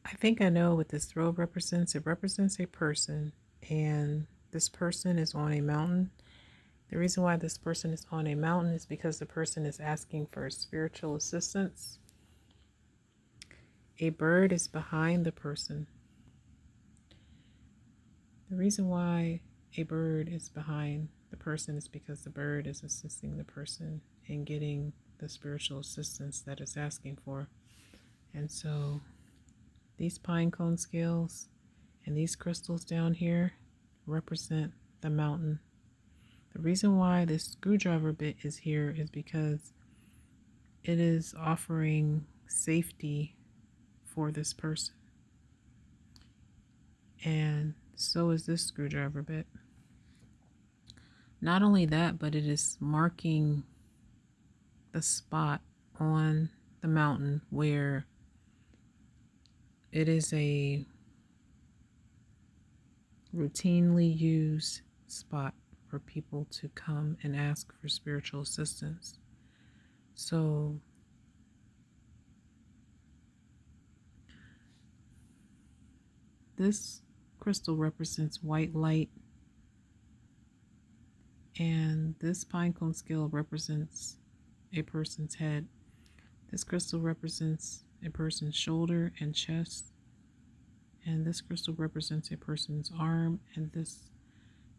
I think I know what this throw represents. It represents a person, and this person is on a mountain. The reason why this person is on a mountain is because the person is asking for spiritual assistance. A bird is behind the person. The reason why a bird is behind the person is because the bird is assisting the person in getting the spiritual assistance that it's asking for. And so these pine cone scales and these crystals down here represent the mountain. The reason why this screwdriver bit is here is because it is offering safety for this person. And so is this screwdriver bit. Not only that, but it is marking the spot on the mountain where it is a routinely used spot for people to come and ask for spiritual assistance. So this crystal represents white light, and this pinecone scale represents a person's head. This crystal represents a person's shoulder and chest, and this crystal represents a person's arm, and this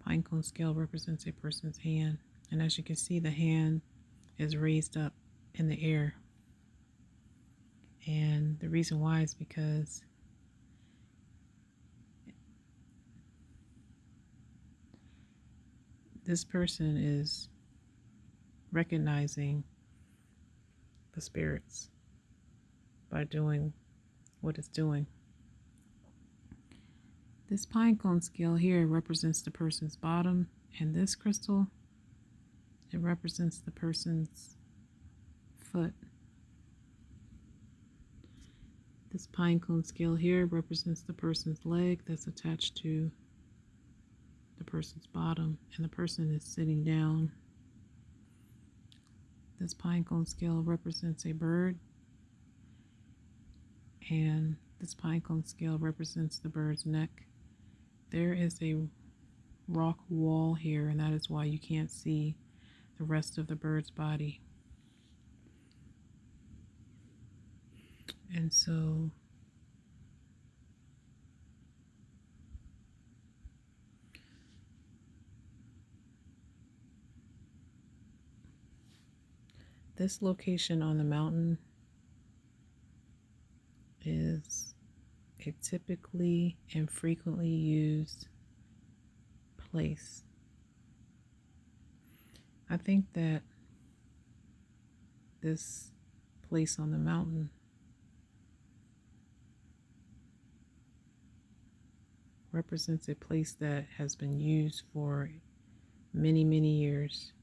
pinecone scale represents a person's hand. And as you can see, the hand is raised up in the air. And the reason why is because this person is recognizing the spirits by doing what it's doing. This pinecone scale here represents the person's bottom, and this crystal, it represents the person's foot. This pinecone scale here represents the person's leg that's attached to the person's bottom, and the person is sitting down. This pinecone scale represents a bird, and this pinecone scale represents the bird's neck. There is a rock wall here, and that is why you can't see the rest of the bird's body. And so this location on the mountain is a typically and frequently used place. I think that this place on the mountain represents a place that has been used for many, many years.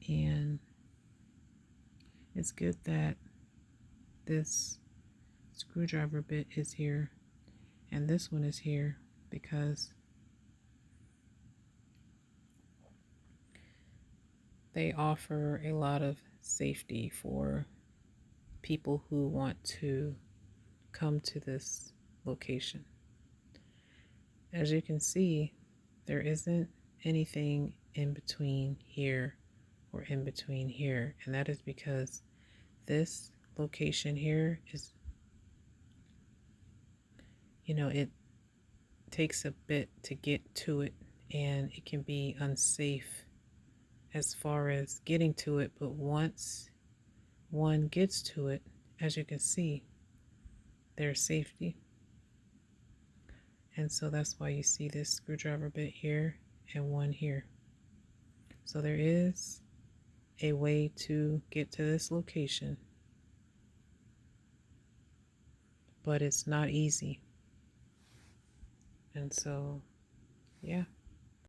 And it's good that this screwdriver bit is here and this one is here, because they offer a lot of safety for people who want to come to this location. As you can see, there isn't anything in between here or in between here, and that is because this location here is, it takes a bit to get to it, and it can be unsafe as far as getting to it. But once one gets to it, as you can see, there's safety. And so that's why you see this screwdriver bit here and one here. So there is a way to get to this location, but it's not easy. And so, yeah.